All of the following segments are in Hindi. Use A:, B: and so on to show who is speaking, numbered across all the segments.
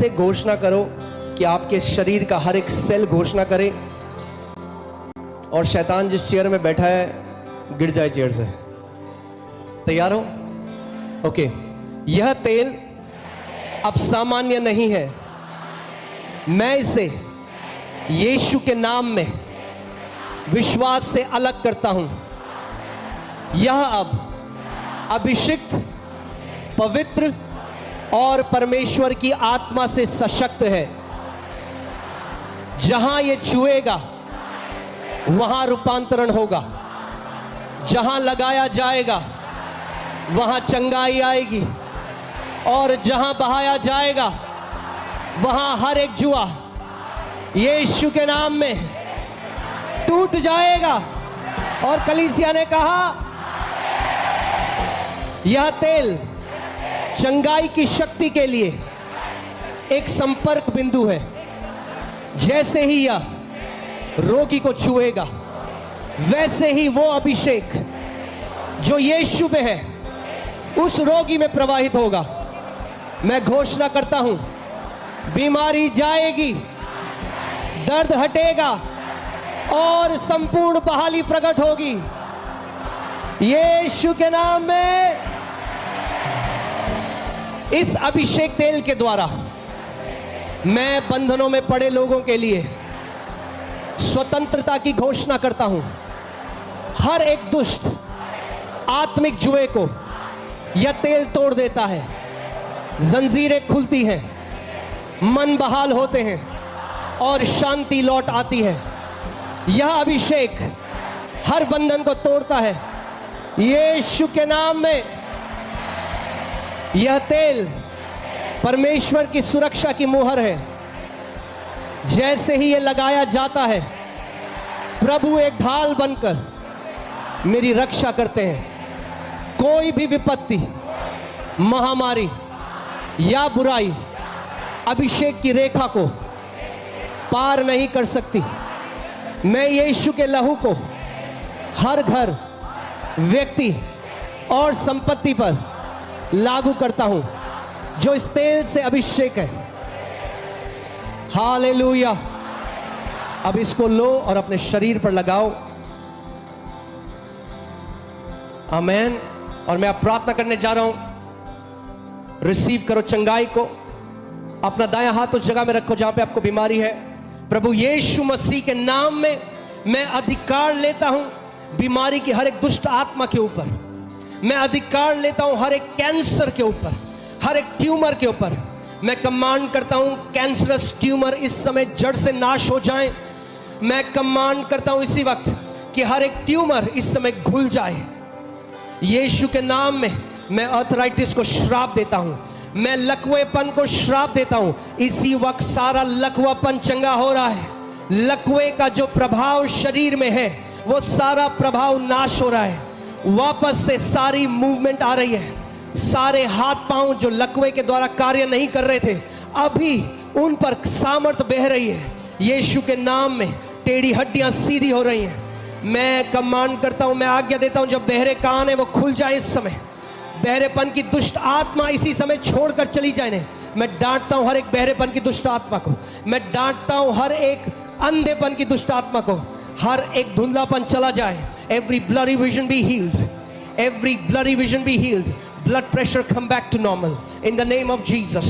A: ऐसे घोषणा करो कि आपके शरीर का हर एक सेल घोषणा करे और शैतान जिस चेयर में बैठा है गिर जाए चेयर से। तैयार हो? ओके। यह तेल अब सामान्य नहीं है। मैं इसे यीशु के नाम में विश्वास से अलग करता हूं। यह अब अभिषिक्त, पवित्र और परमेश्वर की आत्मा से सशक्त है। जहां यह छुएगा वहां रूपांतरण होगा। जहां लगाया जाएगा वहां चंगाई आएगी और जहां बहाया जाएगा वहां हर एक जुआ यीशु के नाम में टूट जाएगा। और कलीसिया ने कहा यह तेल चंगाई की शक्ति के लिए एक संपर्क बिंदु है। जैसे ही यह रोगी को छुएगा वैसे ही वो अभिषेक जो यीशु में है उस रोगी में प्रवाहित होगा। मैं घोषणा करता हूं, बीमारी जाएगी, दर्द हटेगा और संपूर्ण बहाली प्रकट होगी यीशु के नाम में। इस अभिषेक तेल के द्वारा मैं बंधनों में पड़े लोगों के लिए स्वतंत्रता की घोषणा करता हूं। हर एक दुष्ट आत्मिक जुए को यह तेल तोड़ देता है। जंजीरें खुलती हैं, मन बहाल होते हैं और शांति लौट आती है। यह अभिषेक हर बंधन को तोड़ता है यीशु के नाम में। यह तेल परमेश्वर की सुरक्षा की मुहर है। जैसे ही यह लगाया जाता है प्रभु एक ढाल बनकर मेरी रक्षा करते हैं। कोई भी विपत्ति, महामारी या बुराई अभिषेक की रेखा को पार नहीं कर सकती। मैं यीशु के लहू को हर घर, व्यक्ति और संपत्ति पर लागू करता हूं जो इस तेल से अभिषेक है। हालेलुया। अब इसको लो और अपने शरीर पर लगाओ। आमेन। और मैं अब प्रार्थना करने जा रहा हूं। रिसीव करो चंगाई को। अपना दायां हाथ उस जगह में रखो जहां पे आपको बीमारी है। प्रभु यीशु मसीह के नाम में मैं अधिकार लेता हूं बीमारी की हर एक दुष्ट आत्मा के ऊपर। मैं अधिकार लेता हूं हर एक कैंसर के ऊपर, हर एक ट्यूमर के ऊपर। मैं कमांड करता हूं कैंसरस ट्यूमर इस समय जड़ से नाश हो जाएं। मैं कमांड करता हूं इसी वक्त कि हर एक ट्यूमर इस समय घुल जाए यीशु के नाम में। मैं आर्थराइटिस को श्राप देता हूं। मैं लकवेपन को श्राप देता हूं। इसी वक्त सारा लकवापन चंगा हो रहा है। लकवे का जो प्रभाव शरीर में है वो सारा प्रभाव नाश हो रहा है। वापस से सारी मूवमेंट आ रही है। सारे हाथ पांव जो लकवे के द्वारा कार्य नहीं कर रहे थे अभी उन पर सामर्थ बह रही है यीशु के नाम में। टेढ़ी हड्डियां सीधी हो रही हैं। मैं कमांड करता हूं, मैं आज्ञा देता हूं जब बहरे कान है वो खुल जाए इस समय। बहरेपन की दुष्ट आत्मा इसी समय छोड़कर चली जाए। मैं डांटता हूं हर एक बहरेपन की दुष्ट आत्मा को। मैं डांटता हूं हर एक अंधेपन की दुष्ट आत्मा को। हर एक धुंधलापन चला जाए। Every blurry vision be healed, every blurry vision be healed. Blood pressure come back to normal in the name of Jesus.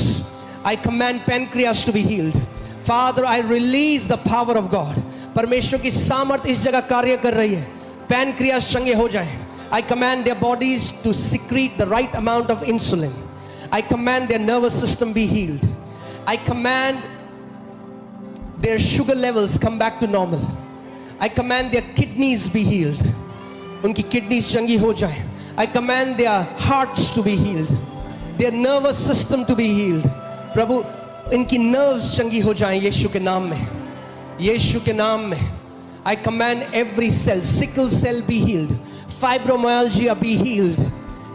A: I command pancreas to be healed. Father, I release the power of God. परमेश्वर की सामर्थ इस जगह कार्य कर रही है। पैनक्रियास चंगे हो जाए। I command their bodies to secrete the right amount of insulin. I command their nervous system be healed. I command their sugar levels come back to normal. I command their kidneys be healed. उनकी किडनीज चंगी हो जाए। I command their hearts to be healed, their nervous system to be healed. प्रभु इनकी nerves चंगी हो जाएं यीशु के नाम में, यीशु के नाम में। I command every cell, sickle cell be healed, fibromyalgia be healed,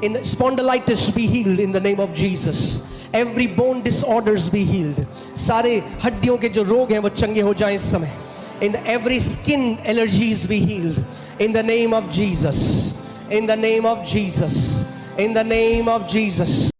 A: in spondylitis be healed in the name of Jesus. Every bone disorders be healed. सारे हड्डियों के जो रोग हैं वो चंगे हो जाएं इस समय। In every skin allergies be healed in the name of Jesus. In the name of Jesus, in the name of Jesus,